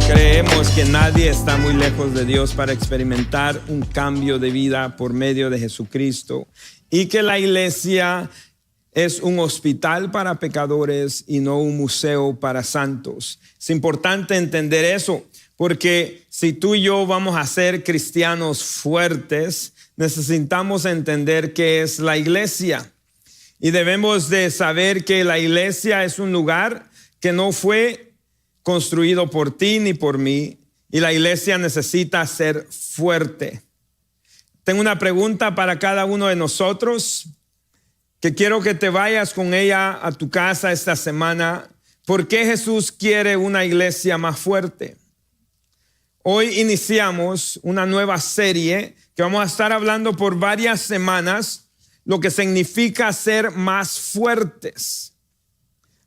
Creemos que nadie está muy lejos de Dios para experimentar un cambio de vida por medio de Jesucristo, y que la iglesia es un hospital para pecadores y no un museo para santos. Es importante entender eso, porque si tú y yo vamos a ser cristianos fuertes, necesitamos entender qué es la iglesia. Y debemos de saber que la iglesia es un lugar que no fue construido por ti ni por mí, y la iglesia necesita ser fuerte. Tengo una pregunta para cada uno de nosotros, que quiero que te vayas con ella a tu casa esta semana. ¿Por qué Jesús quiere una iglesia más fuerte? Hoy iniciamos una nueva serie que vamos a estar hablando por varias semanas, lo que significa ser más fuertes.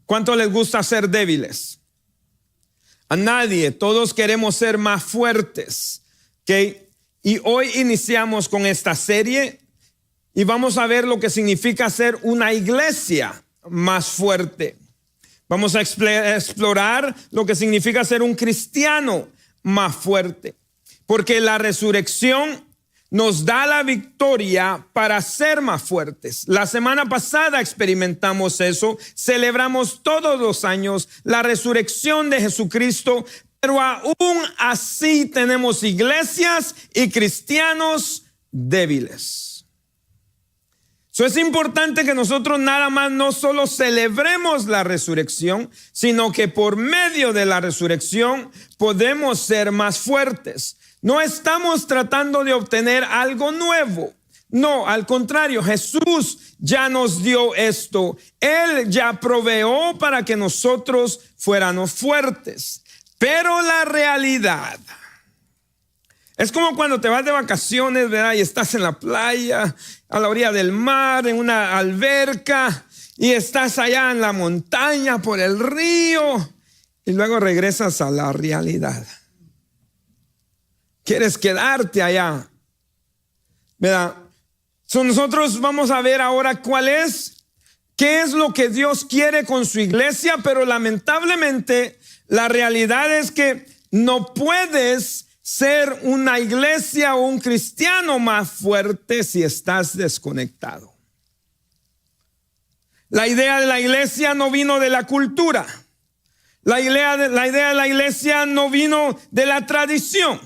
¿Cuánto les gusta ser débiles? A nadie. Todos queremos ser más fuertes, ¿okay? Y hoy iniciamos con esta serie y vamos a ver lo que significa ser una iglesia más fuerte. Vamos a explorar lo que significa ser un cristiano más fuerte, porque la resurrección nos da la victoria para ser más fuertes. La semana pasada experimentamos eso. Celebramos todos los años la resurrección de Jesucristo, pero aún así tenemos iglesias y cristianos débiles. Eso es importante, que nosotros nada más no solo celebremos la resurrección, sino que por medio de la resurrección podemos ser más fuertes. No estamos tratando de obtener algo nuevo. No, al contrario, Jesús ya nos dio esto. Él ya proveó para que nosotros fuéramos fuertes. Pero la realidad es como cuando te vas de vacaciones, ¿verdad? Y estás en la playa, a la orilla del mar, en una alberca, y estás allá en la montaña, por el río, y luego regresas a la realidad. Quieres quedarte allá, ¿verdad? Nosotros vamos a ver ahora qué es lo que Dios quiere con su iglesia, pero lamentablemente la realidad es que no puedes ser una iglesia o un cristiano más fuerte si estás desconectado. La idea de la iglesia no vino de la cultura. La idea de la iglesia no vino de la tradición.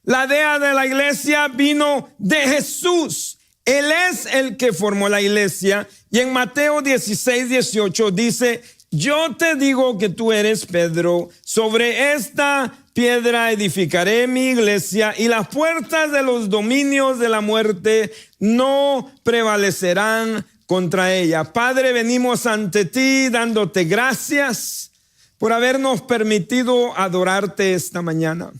La idea de la iglesia vino de Jesús. Él es el que formó la iglesia. Y en Mateo 16:18 dice: yo te digo que tú eres Pedro, sobre esta piedra edificaré mi iglesia, y las puertas de los dominios de la muerte no prevalecerán contra ella. Padre, venimos ante ti dándote gracias por habernos permitido adorarte esta mañana.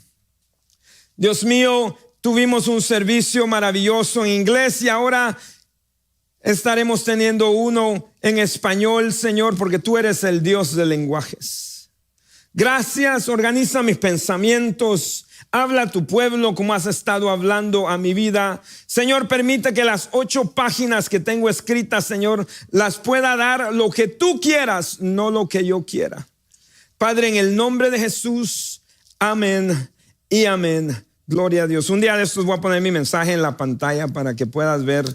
Dios mío, tuvimos un servicio maravilloso en inglés y ahora estaremos teniendo uno en español, Señor, porque tú eres el Dios de lenguajes. Gracias, organiza mis pensamientos, habla a tu pueblo como has estado hablando a mi vida. Señor, permite que las 8 páginas que tengo escritas, Señor, las pueda dar lo que tú quieras, no lo que yo quiera. Padre, en el nombre de Jesús, amén y amén. Gloria a Dios. Un día de estos voy a poner mi mensaje en la pantalla para que puedas ver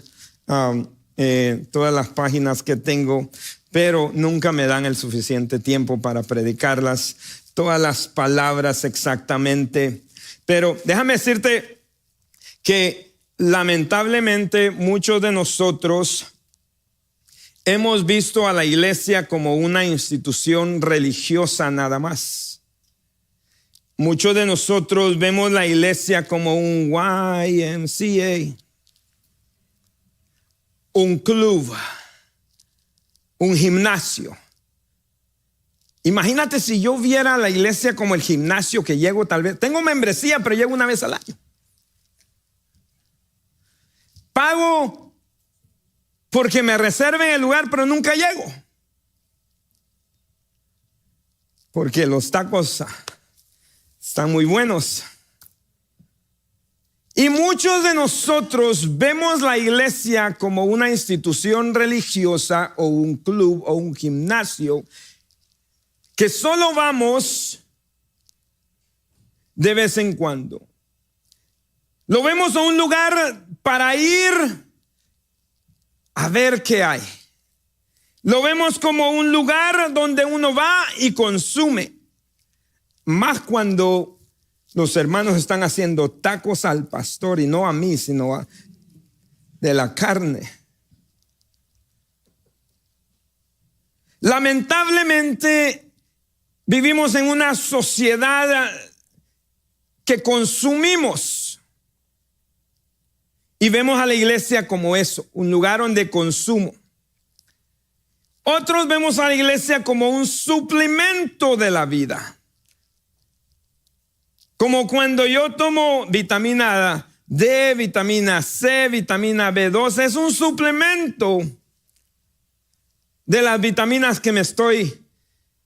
todas las páginas que tengo, pero nunca me dan el suficiente tiempo para predicarlas, todas las palabras exactamente. Pero déjame decirte que lamentablemente muchos de nosotros hemos visto a la iglesia como una institución religiosa nada más. Muchos de nosotros vemos la iglesia como un YMCA, un club, un gimnasio. Imagínate si yo viera la iglesia como el gimnasio que llego, tal vez, tengo membresía, pero llego una vez al año. Pago porque me reserven el lugar, pero nunca llego. Porque los tacos están muy buenos. Y muchos de nosotros vemos la iglesia como una institución religiosa o un club o un gimnasio que solo vamos de vez en cuando. Lo vemos a un lugar para ir a ver qué hay. Lo vemos como un lugar donde uno va y consume. Más cuando los hermanos están haciendo tacos al pastor y no a mí, sino de la carne. Lamentablemente vivimos en una sociedad que consumimos y vemos a la iglesia como eso, un lugar donde consumo. Otros vemos a la iglesia como un suplemento de la vida. Como cuando yo tomo vitamina D, vitamina C, vitamina B12, es un suplemento de las vitaminas que me estoy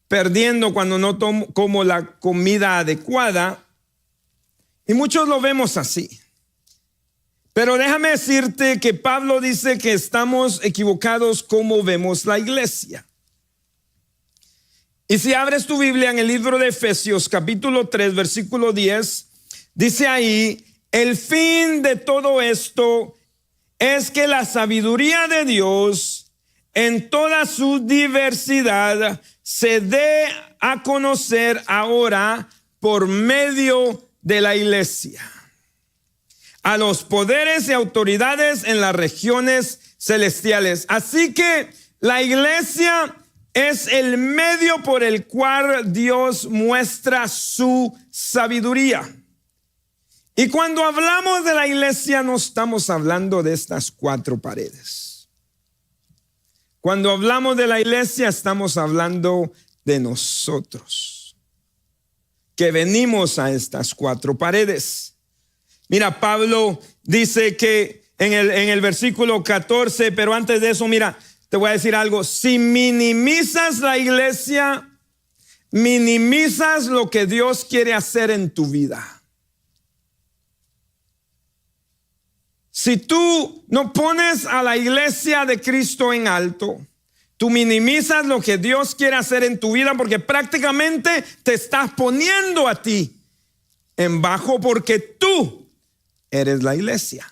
perdiendo cuando no como la comida adecuada. Y muchos lo vemos así. Pero déjame decirte que Pablo dice que estamos equivocados como vemos la iglesia. Y si abres tu Biblia en el libro de Efesios capítulo 3 versículo 10, dice ahí: el fin de todo esto es que la sabiduría de Dios en toda su diversidad se dé a conocer ahora por medio de la iglesia a los poderes y autoridades en las regiones celestiales. Así que la iglesia es el medio por el cual Dios muestra su sabiduría. Y cuando hablamos de la iglesia no estamos hablando de estas cuatro paredes. Cuando hablamos de la iglesia estamos hablando de nosotros, que venimos a estas cuatro paredes. Mira, Pablo dice que en el versículo 14, pero antes de eso, mira, te voy a decir algo. Si minimizas la iglesia, minimizas lo que Dios quiere hacer en tu vida. Si tú no pones a la iglesia de Cristo en alto, tú minimizas lo que Dios quiere hacer en tu vida, porque prácticamente te estás poniendo a ti en bajo, porque tú eres la iglesia.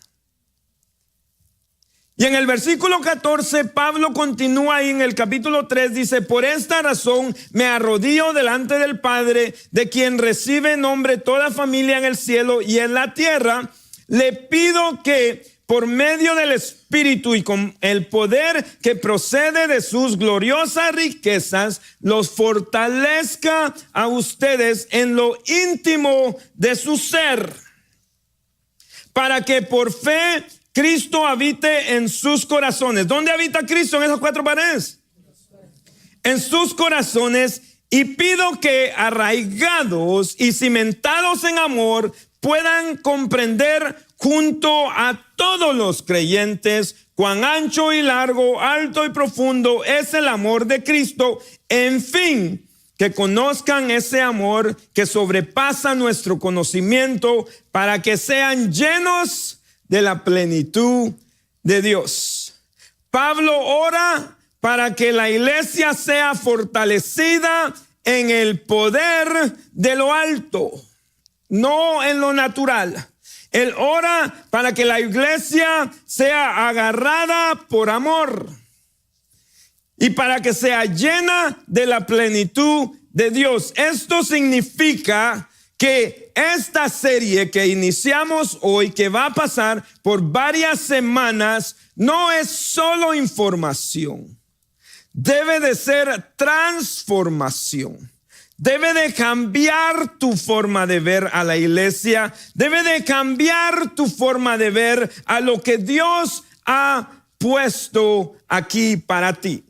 Y en el versículo 14, Pablo continúa ahí en el capítulo 3, dice: por esta razón me arrodillo delante del Padre, de quien recibe nombre toda familia en el cielo y en la tierra. Le pido que por medio del Espíritu y con el poder que procede de sus gloriosas riquezas, los fortalezca a ustedes en lo íntimo de su ser, para que por fe Cristo habite en sus corazones. ¿Dónde habita Cristo? En esas cuatro paredes. En sus corazones. Y pido que arraigados y cimentados en amor puedan comprender junto a todos los creyentes cuán ancho y largo, alto y profundo es el amor de Cristo. En fin, que conozcan ese amor que sobrepasa nuestro conocimiento, para que sean llenos de la plenitud de Dios. Pablo ora para que la iglesia sea fortalecida en el poder de lo alto, no en lo natural. Él ora para que la iglesia sea agarrada por amor y para que sea llena de la plenitud de Dios. Esto significa que esta serie que iniciamos hoy, que va a pasar por varias semanas, no es solo información. Debe de ser transformación. Debe de cambiar tu forma de ver a la iglesia. Debe de cambiar tu forma de ver a lo que Dios ha puesto aquí para ti.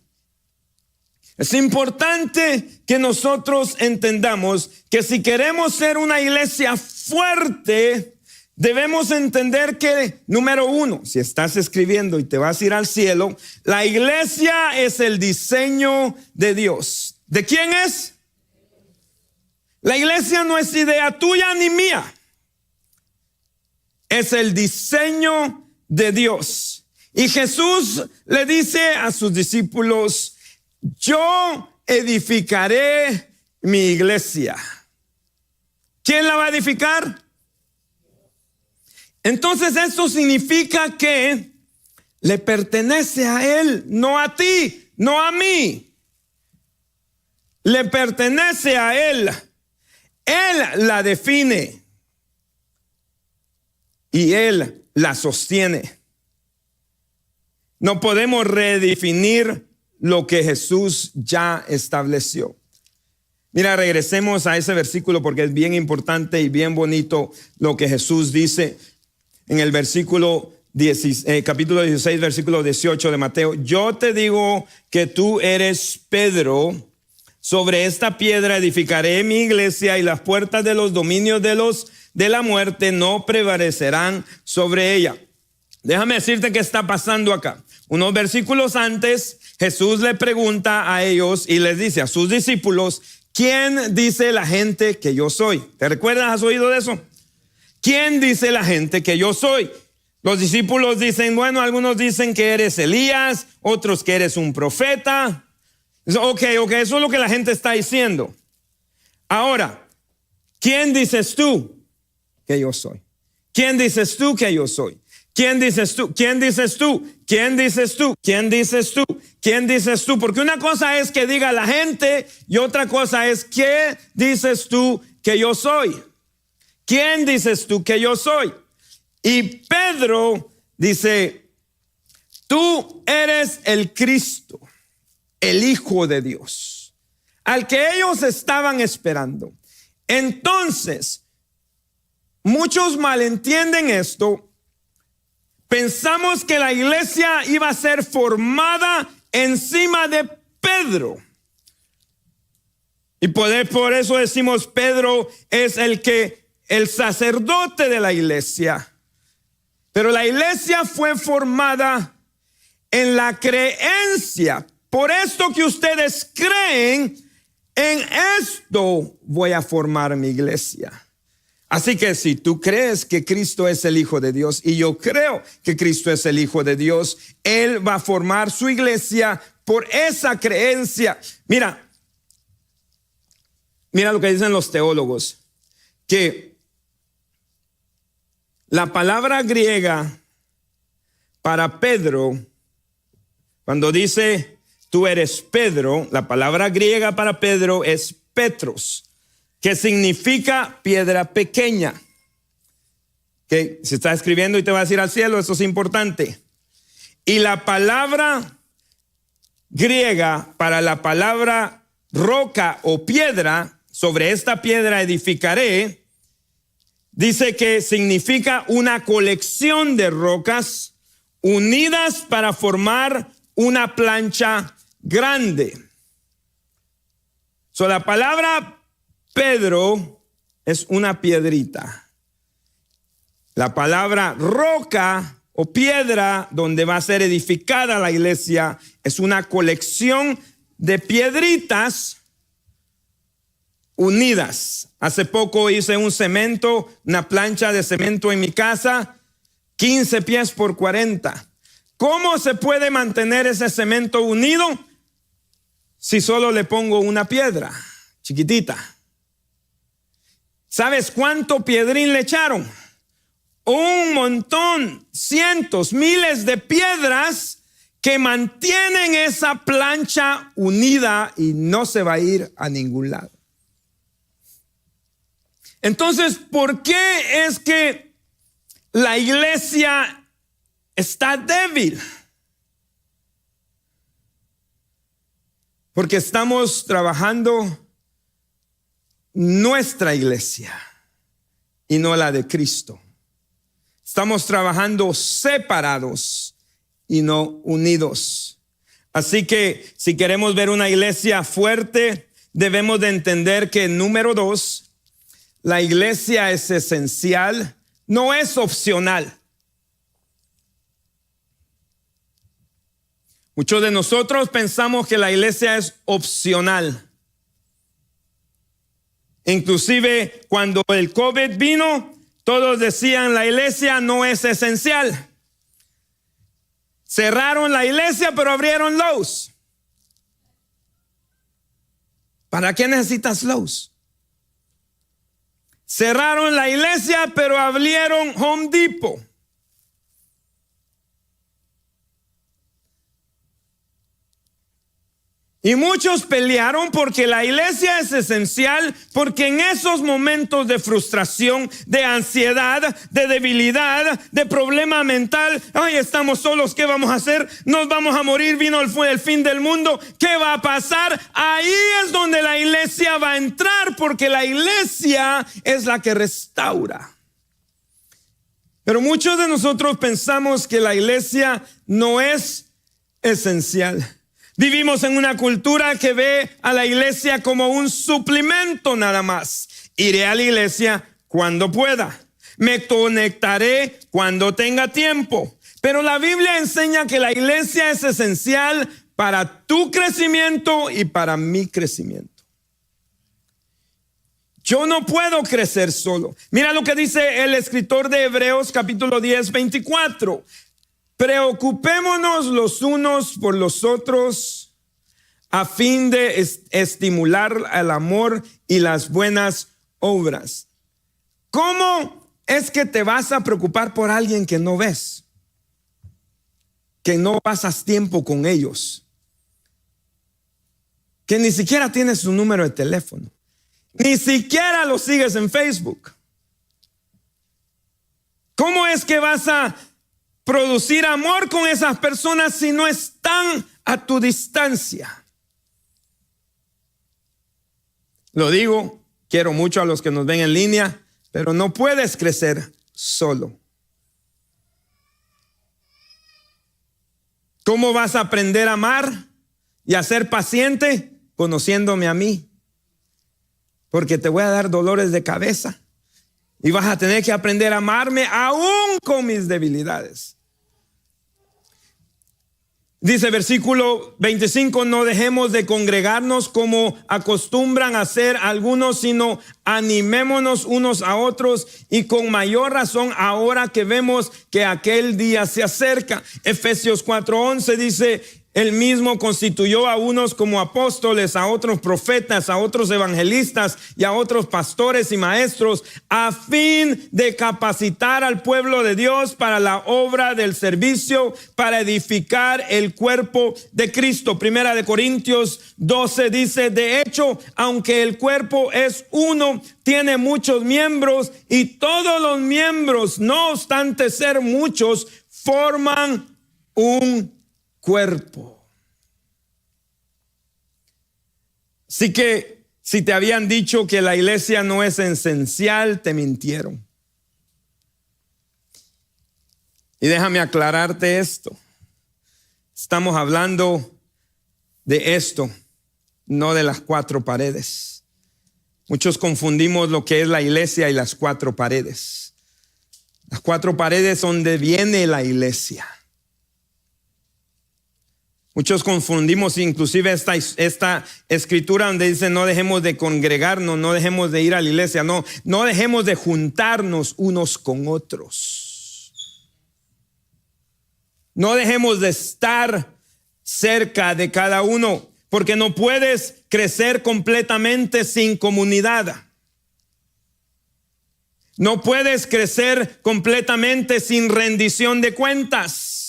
Es importante que nosotros entendamos que si queremos ser una iglesia fuerte, debemos entender que, número uno, si estás escribiendo y te vas a ir al cielo, la iglesia es el diseño de Dios. ¿De quién es? La iglesia no es idea tuya ni mía. es el diseño de Dios. Y Jesús le dice a sus discípulos, yo edificaré mi iglesia. ¿Quién la va a edificar? Entonces esto significa que le pertenece a Él, no a ti, no a mí. Le pertenece a Él. Él la define y Él la sostiene. No podemos redefinir lo que Jesús ya estableció. Mira, regresemos a ese versículo porque es bien importante y bien bonito lo que Jesús dice en el capítulo 16, versículo 18 de Mateo. Yo te digo que tú eres Pedro. Sobre esta piedra edificaré mi iglesia y las puertas de los dominios de la muerte no prevalecerán sobre ella. Déjame decirte qué está pasando acá. Unos versículos antes, Jesús le pregunta a ellos y les dice a sus discípulos, ¿quién dice la gente que yo soy? ¿Te recuerdas? ¿Has oído de eso? ¿Quién dice la gente que yo soy? Los discípulos dicen, bueno, algunos dicen que eres Elías, otros que eres un profeta. Ok, eso es lo que la gente está diciendo. Ahora, ¿quién dices tú que yo soy? ¿Quién dices tú que yo soy? ¿Quién dices tú? ¿Quién dices tú? ¿Quién dices tú? ¿Quién dices tú? ¿Quién dices tú? Porque una cosa es que diga la gente y otra cosa es ¿qué dices tú que yo soy? ¿Quién dices tú que yo soy? Y Pedro dice, tú eres el Cristo, el Hijo de Dios, al que ellos estaban esperando. Entonces, muchos malentienden esto. Pensamos que la iglesia iba a ser formada encima de Pedro. Y por eso decimos Pedro es el sacerdote de la iglesia. Pero la iglesia fue formada en la creencia. Por esto que ustedes creen, en esto voy a formar mi iglesia. Así que si tú crees que Cristo es el Hijo de Dios y yo creo que Cristo es el Hijo de Dios, Él va a formar su iglesia por esa creencia. Mira lo que dicen los teólogos, que la palabra griega para Pedro, cuando dice tú eres Pedro, la palabra griega para Pedro es Petros, que significa piedra pequeña. Que se está escribiendo y te va a decir al cielo, eso es importante. Y la palabra griega para la palabra roca o piedra, sobre esta piedra edificaré, dice que significa una colección de rocas unidas para formar una plancha grande. La palabra Pedro es una piedrita. La palabra roca o piedra donde va a ser edificada la iglesia es una colección de piedritas unidas. Hace poco hice una plancha de cemento en mi casa, 15 pies por 40. ¿Cómo se puede mantener ese cemento unido si solo le pongo una piedra chiquitita? ¿Sabes cuánto piedrín le echaron? Un montón, cientos, miles de piedras que mantienen esa plancha unida y no se va a ir a ningún lado. Entonces, ¿por qué es que la iglesia está débil? Porque estamos trabajando nuestra iglesia y no la de Cristo. Estamos trabajando separados y no unidos. Así que si queremos ver una iglesia fuerte, debemos de entender que número 2, la iglesia es esencial, no es opcional. Muchos de nosotros pensamos que la iglesia es opcional. Inclusive cuando el COVID vino, Todos decían, la iglesia no es esencial. Cerraron la iglesia, pero abrieron Lowe's. ¿Para qué necesitas Lowe's? Cerraron la iglesia, pero abrieron Home Depot. Y muchos pelearon porque la iglesia es esencial, porque en esos momentos de frustración, de ansiedad, de debilidad, de problema mental, ay, estamos solos, ¿qué vamos a hacer? Nos vamos a morir, vino el fin del mundo, ¿qué va a pasar? Ahí es donde la iglesia va a entrar, porque la iglesia es la que restaura. Pero muchos de nosotros pensamos que la iglesia no es esencial. Vivimos en una cultura que ve a la iglesia como un suplemento nada más. Iré a la iglesia cuando pueda. Me conectaré cuando tenga tiempo. Pero la Biblia enseña que la iglesia es esencial para tu crecimiento y para mi crecimiento. Yo no puedo crecer solo. Mira lo que dice el escritor de Hebreos capítulo 10, 24. Preocupémonos los unos por los otros a fin de estimular el amor y las buenas obras. ¿Cómo es que te vas a preocupar por alguien que no ves? Que no pasas tiempo con ellos. Que ni siquiera tienes su número de teléfono. Ni siquiera lo sigues en Facebook. ¿Cómo es que vas a producir amor con esas personas si no están a tu distancia? Lo digo, quiero mucho a los que nos ven en línea, pero no puedes crecer solo. ¿Cómo vas a aprender a amar y a ser paciente? Conociéndome a mí. Porque te voy a dar dolores de cabeza. Y vas a tener que aprender a amarme aún con mis debilidades. Dice versículo 25, no dejemos de congregarnos como acostumbran a hacer algunos, sino animémonos unos a otros y con mayor razón ahora que vemos que aquel día se acerca. Efesios 4:11 dice, él mismo constituyó a unos como apóstoles, a otros profetas, a otros evangelistas y a otros pastores y maestros, a fin de capacitar al pueblo de Dios para la obra del servicio, para edificar el cuerpo de Cristo. Primera de Corintios 12 dice, de hecho, aunque el cuerpo es uno, tiene muchos miembros y todos los miembros, no obstante ser muchos, forman un cuerpo. Así que si te habían dicho que la iglesia no es esencial, te mintieron. Y déjame aclararte esto. Estamos hablando de esto, no de las cuatro paredes. Muchos confundimos lo que es la iglesia y las cuatro paredes. Las cuatro paredes donde viene la iglesia. Muchos confundimos inclusive esta escritura donde dice no dejemos de congregarnos, no dejemos de ir a la iglesia, no dejemos de juntarnos unos con otros. No dejemos de estar cerca de cada uno, porque no puedes crecer completamente sin comunidad. No puedes crecer completamente sin rendición de cuentas.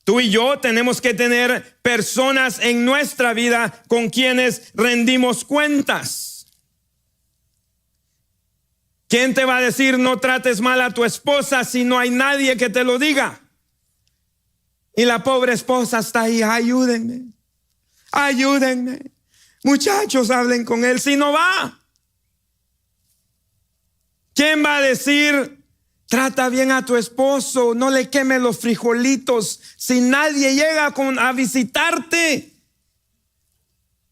Tú y yo tenemos que tener personas en nuestra vida con quienes rendimos cuentas. ¿Quién te va a decir no trates mal a tu esposa si no hay nadie que te lo diga? Y la pobre esposa está ahí, ayúdenme. Muchachos, hablen con él si no va. ¿Quién va a decir trata bien a tu esposo, no le quemes los frijolitos si nadie llega a visitarte?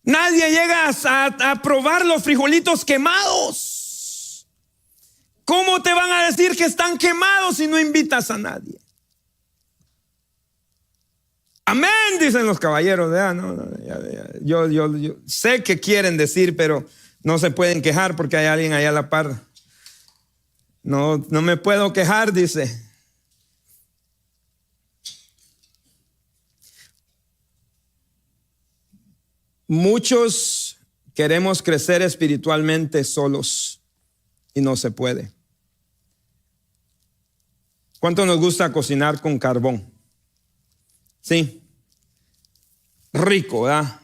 Nadie llega a probar los frijolitos quemados. ¿Cómo te van a decir que están quemados si no invitas a nadie? Amén, dicen los caballeros. Yo sé que quieren decir, pero no se pueden quejar porque hay alguien allá a la par. No me puedo quejar, dice. Muchos queremos crecer espiritualmente solos y no se puede. ¿Cuánto nos gusta cocinar con carbón? Sí. Rico, ¿verdad?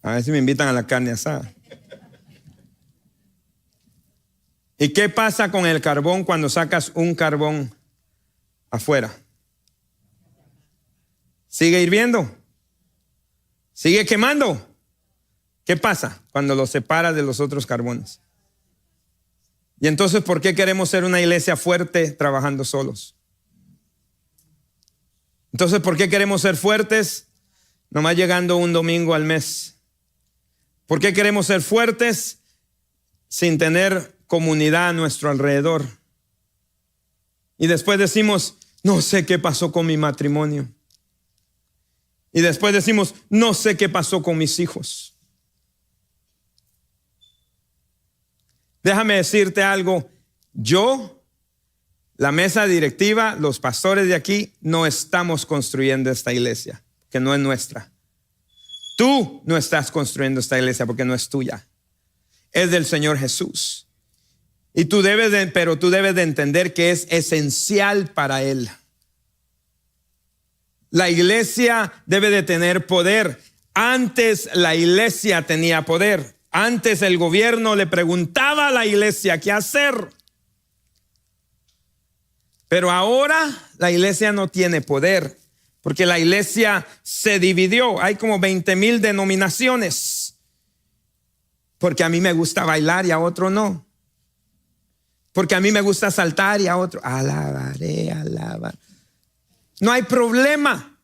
A ver si me invitan a la carne asada. ¿Y qué pasa con el carbón cuando sacas un carbón afuera? ¿Sigue hirviendo? ¿Sigue quemando? ¿Qué pasa cuando lo separas de los otros carbones? Y entonces, ¿por qué queremos ser una iglesia fuerte trabajando solos? Entonces, ¿por qué queremos ser fuertes nomás llegando un domingo al mes? ¿Por qué queremos ser fuertes sin tener comunidad a nuestro alrededor? Y después decimos, no sé qué pasó con mi matrimonio. Y después decimos, no sé qué pasó con mis hijos. Déjame decirte algo. Yo, la mesa directiva, los pastores de aquí, no estamos construyendo esta iglesia, que no es nuestra. Tú no estás construyendo esta iglesia porque no es tuya. Es del Señor Jesús. Y pero tú debes de entender que es esencial para Él. La iglesia debe de tener poder. Antes la iglesia tenía poder. Antes el gobierno le preguntaba a la iglesia qué hacer. Pero ahora la iglesia no tiene poder, porque la iglesia se dividió. Hay como 20,000 denominaciones. Porque a mí me gusta bailar y a otro no. Porque a mí me gusta saltar y a otro alabaré, alabar. No hay problema.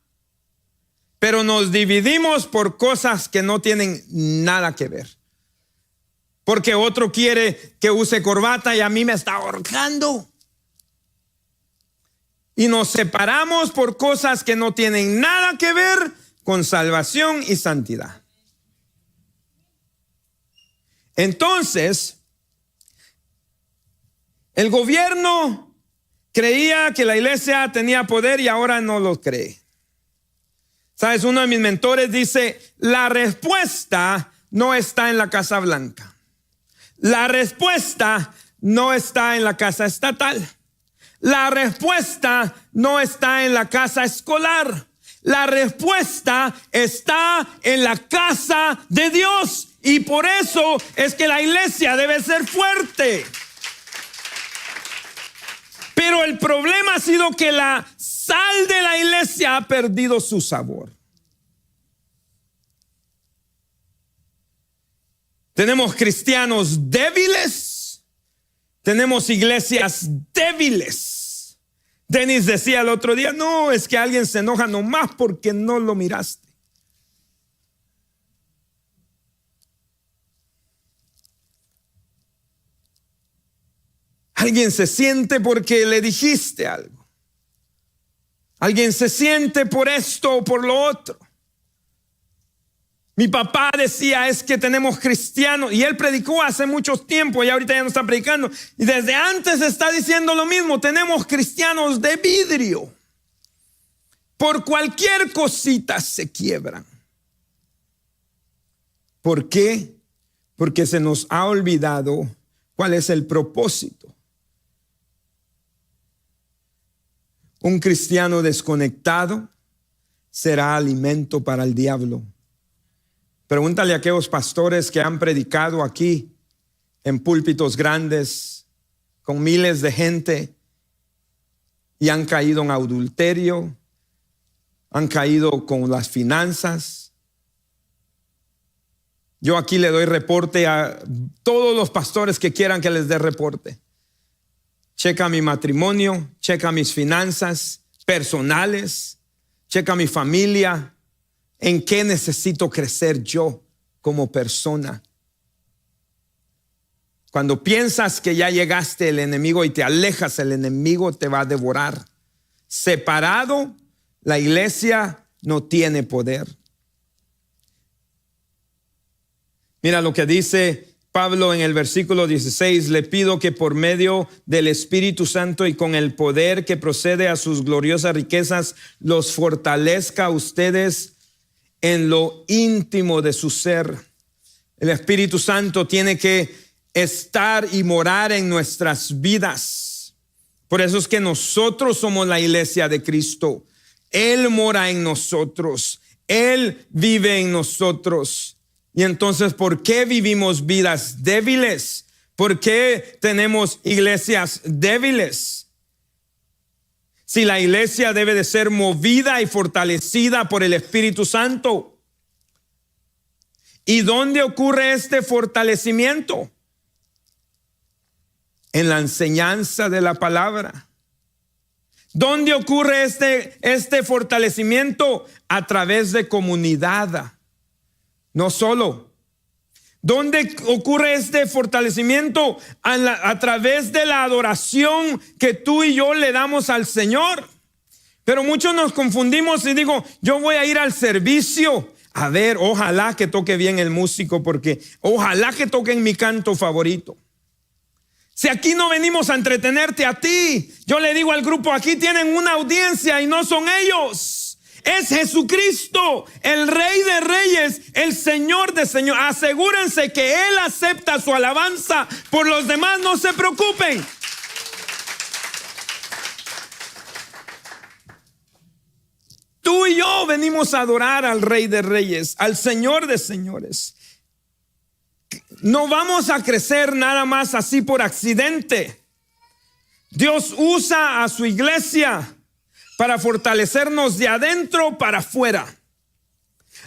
Pero nos dividimos por cosas que no tienen nada que ver. Porque otro quiere que use corbata y a mí me está ahorcando. Y nos separamos por cosas que no tienen nada que ver con salvación y santidad. Entonces, el gobierno creía que la iglesia tenía poder y ahora no lo cree. Sabes, uno de mis mentores dice, la respuesta no está en la Casa Blanca. La respuesta no está en la casa estatal. La respuesta no está en la casa escolar. La respuesta está en la casa de Dios. Y por eso es que la iglesia debe ser fuerte. Pero el problema ha sido que la sal de la iglesia ha perdido su sabor. Tenemos cristianos débiles. Tenemos iglesias débiles. Denis decía el otro día, no, es que alguien se enoja nomás porque no lo miraste. Alguien se siente porque le dijiste algo. Alguien se siente por esto o por lo otro. Mi papá decía, es que tenemos cristianos, y él predicó hace mucho tiempo y ahorita ya no está predicando, y desde antes está diciendo lo mismo, tenemos cristianos de vidrio. Por cualquier cosita se quiebran. ¿Por qué? Porque se nos ha olvidado cuál es el propósito. Un cristiano desconectado será alimento para el diablo. Pregúntale a aquellos pastores que han predicado aquí en púlpitos grandes con miles de gente y han caído en adulterio, han caído con las finanzas. Yo aquí le doy reporte a todos los pastores que quieran que les dé reporte. Checa mi matrimonio, checa mis finanzas personales, checa mi familia. ¿En qué necesito crecer yo como persona? Cuando piensas que ya llegaste el enemigo y te alejas, el enemigo te va a devorar. Separado, la iglesia no tiene poder. Mira lo que dice Pablo en el versículo 16, le pido que por medio del Espíritu Santo y con el poder que procede a sus gloriosas riquezas, los fortalezca a ustedes en lo íntimo de su ser. El Espíritu Santo tiene que estar y morar en nuestras vidas. Por eso es que nosotros somos la iglesia de Cristo. Él mora en nosotros. Él vive en nosotros. Y entonces, ¿por qué vivimos vidas débiles? ¿Por qué tenemos iglesias débiles? Si la iglesia debe de ser movida y fortalecida por el Espíritu Santo. ¿Y dónde ocurre este fortalecimiento? En la enseñanza de la palabra. ¿Dónde ocurre este fortalecimiento? A través de comunidad. No solo. ¿Dónde ocurre este fortalecimiento? A través de la adoración que tú y yo le damos al Señor. Pero muchos nos confundimos y digo, yo voy a ir al servicio. A ver, ojalá que toque bien el músico, porque ojalá que toquen mi canto favorito. Si aquí no venimos a entretenerte a ti, yo le digo al grupo, aquí tienen una audiencia y no son ellos. Es Jesucristo, el Rey de Reyes, el Señor de Señores. Asegúrense que Él acepta su alabanza. Por los demás no se preocupen. Tú y yo venimos a adorar al Rey de Reyes, al Señor de Señores. No vamos a crecer nada más así por accidente. Dios usa a su iglesia para fortalecernos de adentro para afuera.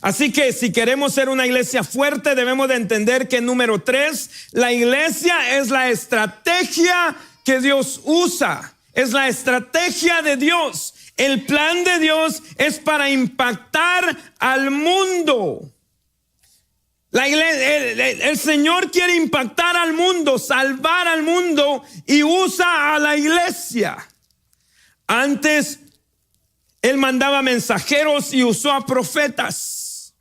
Así que si queremos ser una iglesia fuerte, debemos de entender que número 3, la iglesia es la estrategia que Dios usa. Es la estrategia de Dios. El plan de Dios es para impactar al mundo. La iglesia, el Señor quiere impactar al mundo, salvar al mundo y usa a la iglesia. Antes Él mandaba mensajeros y usó a profetas.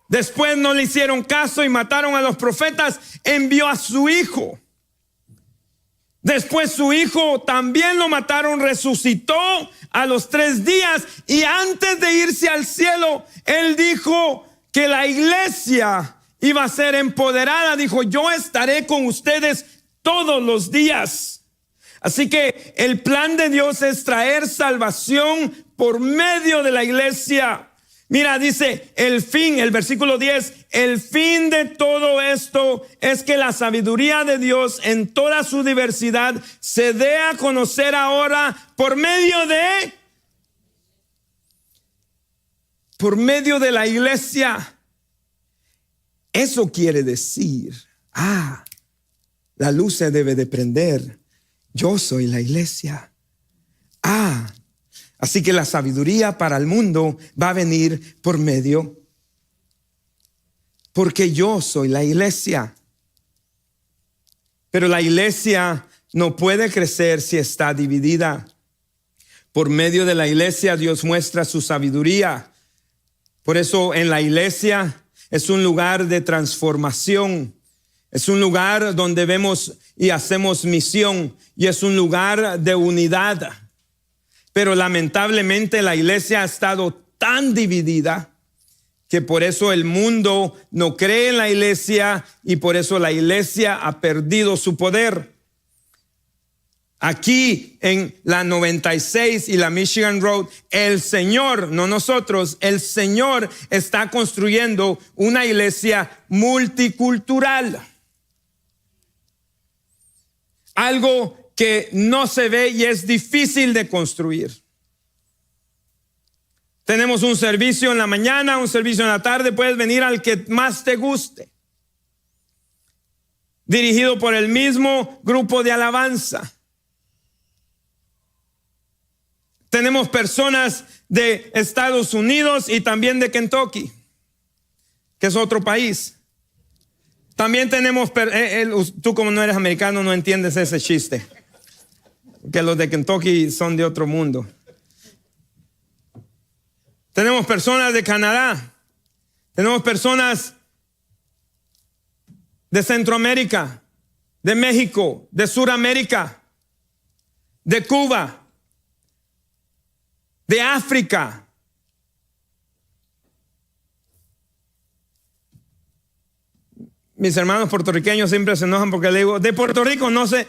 Después no le hicieron caso y mataron a los profetas. Envió a su hijo. Después su hijo también lo mataron, resucitó a los 3 días. Y antes de irse al cielo, Él dijo que la iglesia iba a ser empoderada. Dijo, yo estaré con ustedes todos los días. Así que el plan de Dios es traer salvación por medio de la iglesia. Mira, dice el fin, el versículo 10, el fin de todo esto es que la sabiduría de Dios en toda su diversidad se dé a conocer ahora por medio de la iglesia. Eso quiere decir, la luz se debe de prender. Yo soy la iglesia. Así que la sabiduría para el mundo va a venir por medio, porque yo soy la iglesia. Pero la iglesia no puede crecer si está dividida. Por medio de la iglesia Dios muestra su sabiduría. Por eso en la iglesia es un lugar de transformación. Es un lugar donde vemos y hacemos misión, y es un lugar de unidad. Pero lamentablemente la iglesia ha estado tan dividida que por eso el mundo no cree en la iglesia y por eso la iglesia ha perdido su poder. Aquí en la 96 y la Michigan Road, el Señor, no nosotros, el Señor está construyendo una iglesia multicultural. Algo que no se ve y es difícil de construir. Tenemos un servicio en la mañana, un servicio en la tarde, puedes venir al que más te guste. Dirigido por el mismo grupo de alabanza. Tenemos personas de Estados Unidos y también de Kentucky, que es otro país. También tenemos, tú como no eres americano no entiendes ese chiste, que los de Kentucky son de otro mundo. Tenemos personas de Canadá, tenemos personas de Centroamérica, de México, de Suramérica, de Cuba, de África. Mis hermanos puertorriqueños siempre se enojan porque le digo, de Puerto Rico no sé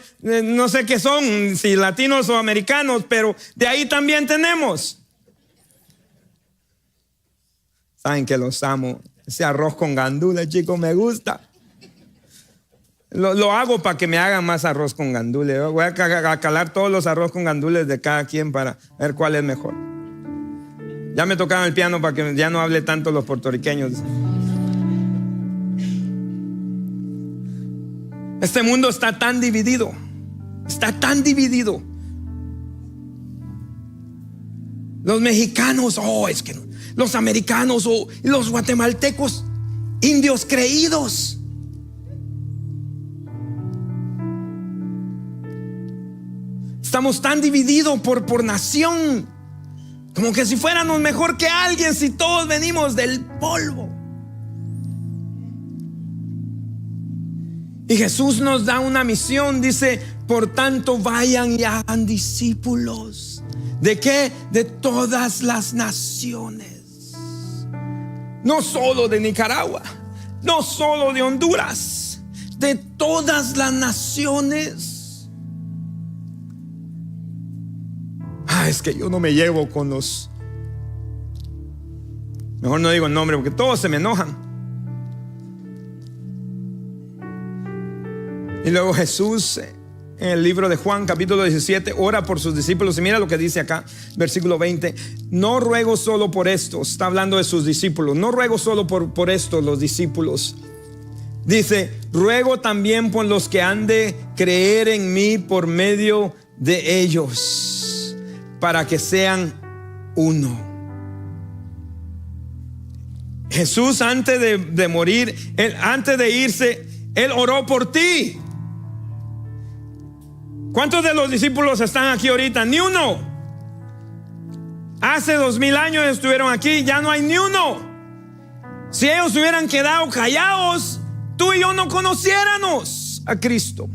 qué son, si latinos o americanos, pero de ahí también tenemos. Saben que los amo. Ese arroz con gandules, chicos, me gusta. Lo hago para que me hagan más arroz con gandules. Voy a calar todos los arroz con gandules de cada quien para ver cuál es mejor. Ya me tocaron el piano para que ya no hable tanto los puertorriqueños. Este mundo está tan dividido. Está tan dividido. Los mexicanos, es que no. Los americanos los guatemaltecos, indios creídos. Estamos tan divididos por nación, como que si fuéramos mejor que alguien, si todos venimos del polvo. Y Jesús nos da una misión, dice, por tanto vayan y hagan discípulos. ¿De qué? De todas las naciones. No solo de Nicaragua, no solo de Honduras, de todas las naciones. Es que yo no me llevo con los... Mejor no digo el nombre porque todos se me enojan. Y luego Jesús, en el libro de Juan capítulo 17, ora por sus discípulos. Y mira lo que dice acá, versículo 20. No ruego solo por estos. Está hablando de sus discípulos. No ruego solo por estos, los discípulos. Dice, ruego también por los que han de creer en mí por medio de ellos, para que sean uno. Jesús antes de morir, antes de irse, Él oró por ti. ¿Cuántos de los discípulos están aquí ahorita? Ni uno. Hace 2000 años estuvieron aquí, ya no hay ni uno. Si ellos hubieran quedado callados, tú y yo no conociéramos a Cristo.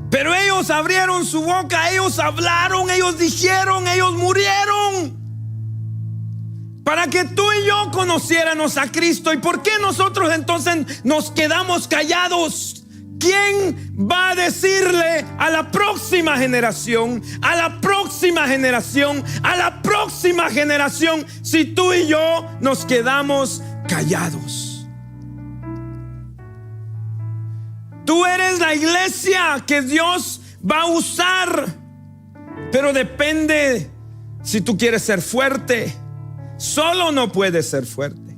Pero ellos abrieron su boca, ellos hablaron, ellos dijeron, ellos murieron para que tú y yo conociéramos a Cristo. ¿Y por qué nosotros entonces nos quedamos callados? ¿Quién va a decirle a la próxima generación, a la próxima generación, a la próxima generación, si tú y yo nos quedamos callados? Tú eres la iglesia que Dios va a usar, pero depende si tú quieres ser fuerte. Solo no puedes ser fuerte.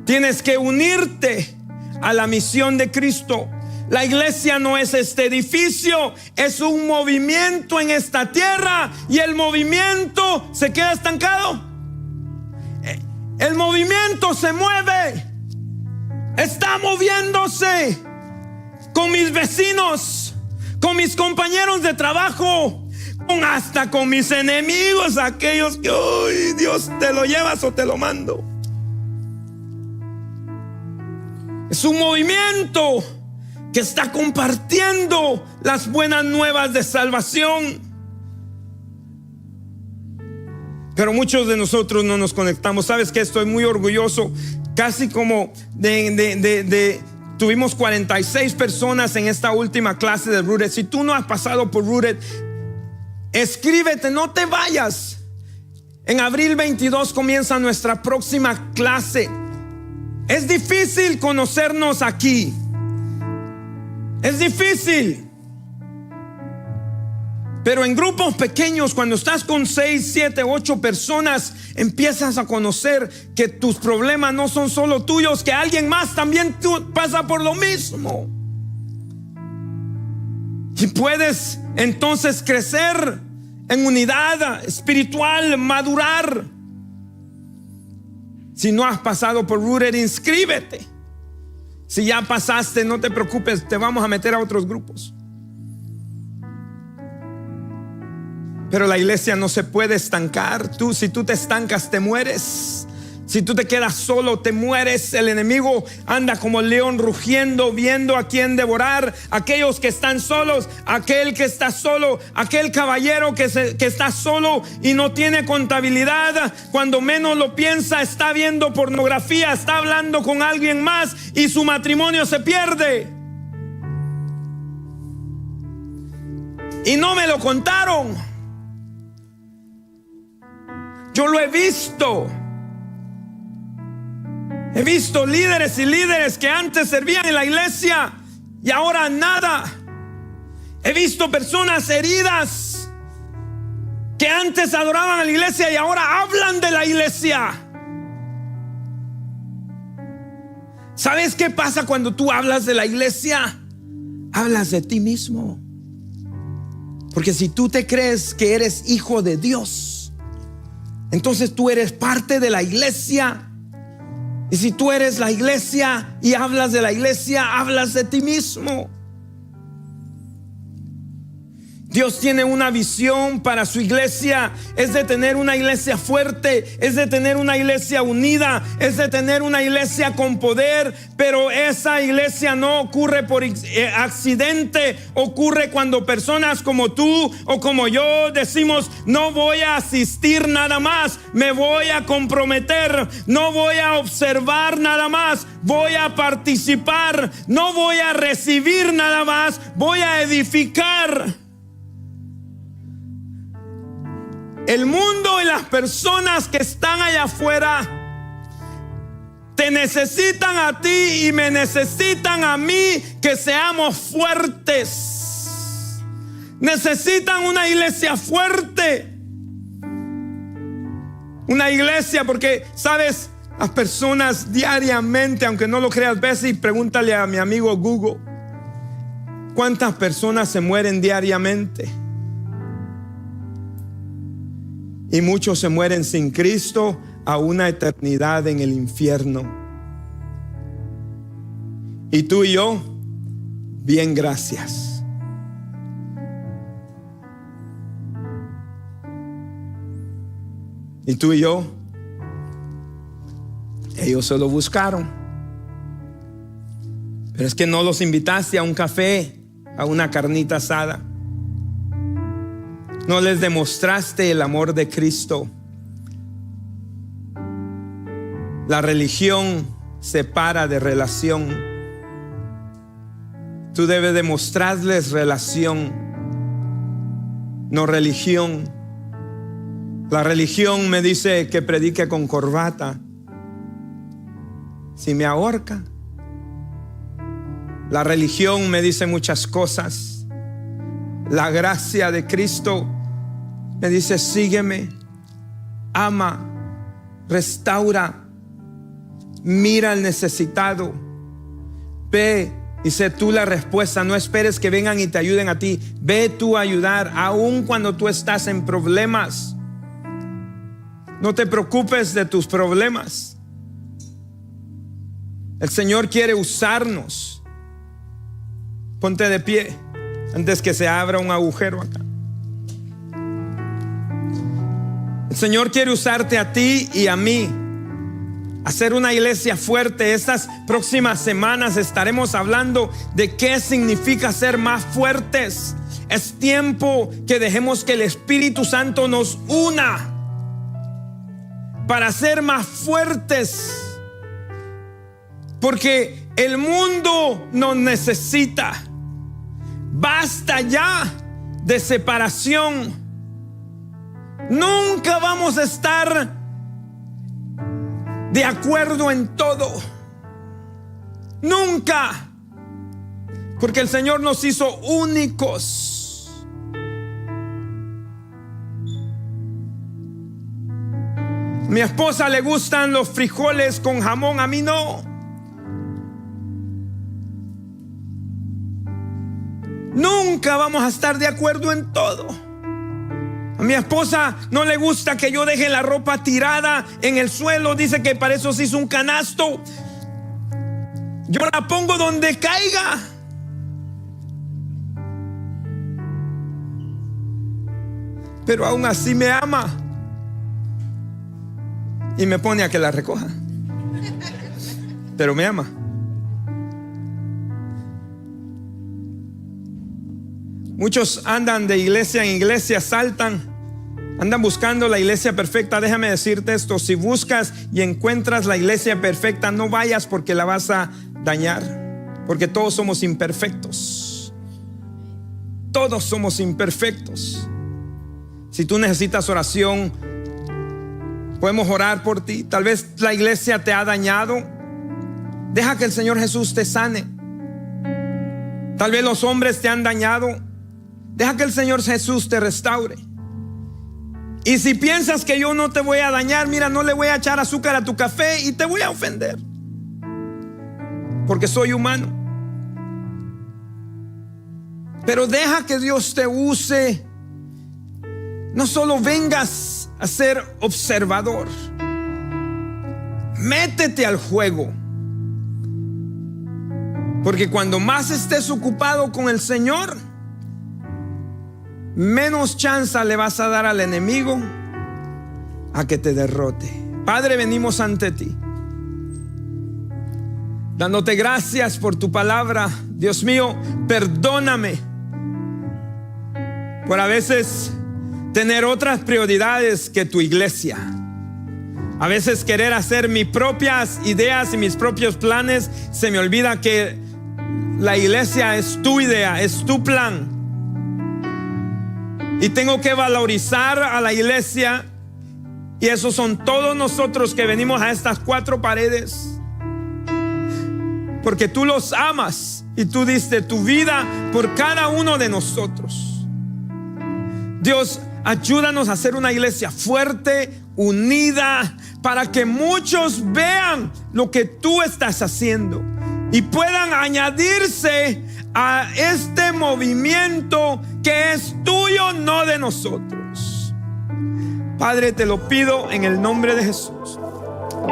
Tienes que unirte a la misión de Cristo. La iglesia no es este edificio, es un movimiento en esta tierra. Y el movimiento se queda estancado. El movimiento se mueve, está moviéndose con mis vecinos, con mis compañeros de trabajo, hasta con mis enemigos, aquellos que hoy Dios te lo llevas o te lo mando. Es un movimiento que está compartiendo las buenas nuevas de salvación. Pero muchos de nosotros no nos conectamos. ¿Sabes qué? Estoy muy orgulloso. Casi como tuvimos 46 personas en esta última clase de Rooted. Si tú no has pasado por Rooted, escríbete, no te vayas. En abril 22 comienza nuestra próxima clase. Es difícil conocernos aquí. Es difícil. Pero en grupos pequeños, cuando estás con 6, 7, 8 personas, empiezas a conocer que tus problemas no son solo tuyos, que alguien más también pasa por lo mismo. Y puedes entonces crecer en unidad espiritual, madurar. Si no has pasado por Rooted, inscríbete. Si ya pasaste, no te preocupes, te vamos a meter a otros grupos. Pero la iglesia no se puede estancar. Si tú te estancas, te mueres. Si tú te quedas solo, te mueres. El enemigo anda como león rugiendo, viendo a quién devorar. Aquellos que están solos, aquel que está solo, aquel caballero que está solo y no tiene contabilidad, cuando menos lo piensa, está viendo pornografía, está hablando con alguien más y su matrimonio se pierde. Y no me lo contaron. Yo lo he visto. He visto líderes y líderes que antes servían en la iglesia y ahora nada. He visto personas heridas que antes adoraban a la iglesia y ahora hablan de la iglesia. ¿Sabes qué pasa cuando tú hablas de la iglesia? Hablas de ti mismo. Porque si tú te crees que eres hijo de Dios, entonces tú eres parte de la iglesia. Y si tú eres la iglesia y hablas de la iglesia, hablas de ti mismo. Dios tiene una visión para su iglesia. Es de tener una iglesia fuerte, es de tener una iglesia unida, es de tener una iglesia con poder. Pero esa iglesia no ocurre por accidente. Ocurre cuando personas como tú o como yo decimos: no voy a asistir nada más, me voy a comprometer. No voy a observar nada más, voy a participar. No voy a recibir nada más, voy a edificar. El mundo y las personas que están allá afuera te necesitan a ti y me necesitan a mí, que seamos fuertes. Necesitan una iglesia fuerte. Una iglesia, porque sabes, las personas diariamente, aunque no lo creas, ves y pregúntale a mi amigo Google, ¿cuántas personas se mueren diariamente? Y muchos se mueren sin Cristo a una eternidad en el infierno. Y tú y yo, bien, gracias. Y tú y yo, ellos se lo buscaron. Pero es que no los invitaste a un café, a una carnita asada. No les demostraste el amor de Cristo. La religión separa de relación. Tú debes demostrarles relación, no religión. La religión me dice que predique con corbata. Si me ahorca. La religión me dice muchas cosas. La gracia de Cristo me dice: sígueme, ama, restaura, mira al necesitado, ve y sé tú la respuesta. No esperes que vengan y te ayuden a ti. Ve tú a ayudar, aun cuando tú estás en problemas. No te preocupes de tus problemas. El Señor quiere usarnos. Ponte de pie antes que se abra un agujero acá. El Señor quiere usarte a ti y a mí, hacer una iglesia fuerte. Estas próximas semanas estaremos hablando de qué significa ser más fuertes. Es tiempo que dejemos que el Espíritu Santo nos una para ser más fuertes, porque el mundo nos necesita. Basta ya de separación. Nunca vamos a estar de acuerdo en todo. Nunca. Porque el Señor nos hizo únicos. A mi esposa le gustan los frijoles con jamón, a mí no. Nunca vamos a estar de acuerdo en todo. A mi esposa no le gusta que yo deje la ropa tirada en el suelo. Dice que para eso se hizo un canasto. Yo la pongo donde caiga. Pero aún así me ama. y me pone a que la recoja. Pero me ama. Muchos andan de iglesia en iglesia, saltan, andan buscando la iglesia perfecta. Déjame decirte esto: si buscas y encuentras la iglesia perfecta, no vayas, porque la vas a dañar, porque todos somos imperfectos. Todos somos imperfectos. Si tú necesitas oración, podemos orar por ti. Tal vez la iglesia te ha dañado. Deja que el Señor Jesús te sane. Tal vez los hombres te han dañado. Deja que el Señor Jesús te restaure. Y si piensas que yo no te voy a dañar, mira, no le voy a echar azúcar a tu café y te voy a ofender, porque soy humano. Pero deja que Dios te use. No solo vengas a ser observador. Métete al juego. Porque cuando más estés ocupado con el Señor, menos chance le vas a dar al enemigo a que te derrote. Padre, venimos ante ti, dándote gracias por tu palabra. Dios mío, perdóname por a veces tener otras prioridades que tu iglesia. A veces querer hacer mis propias ideas y mis propios planes. Se me olvida que la iglesia es tu idea, es tu plan. Y tengo que valorizar a la iglesia. Y esos son todos nosotros que venimos a estas 4 paredes, porque tú los amas y tú diste tu vida por cada uno de nosotros. Dios, ayúdanos a hacer una iglesia fuerte, unida, para que muchos vean lo que tú estás haciendo y puedan añadirse a este movimiento que es tuyo, no de nosotros. Padre, te lo pido en el nombre de Jesús.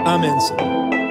Amén, Señor.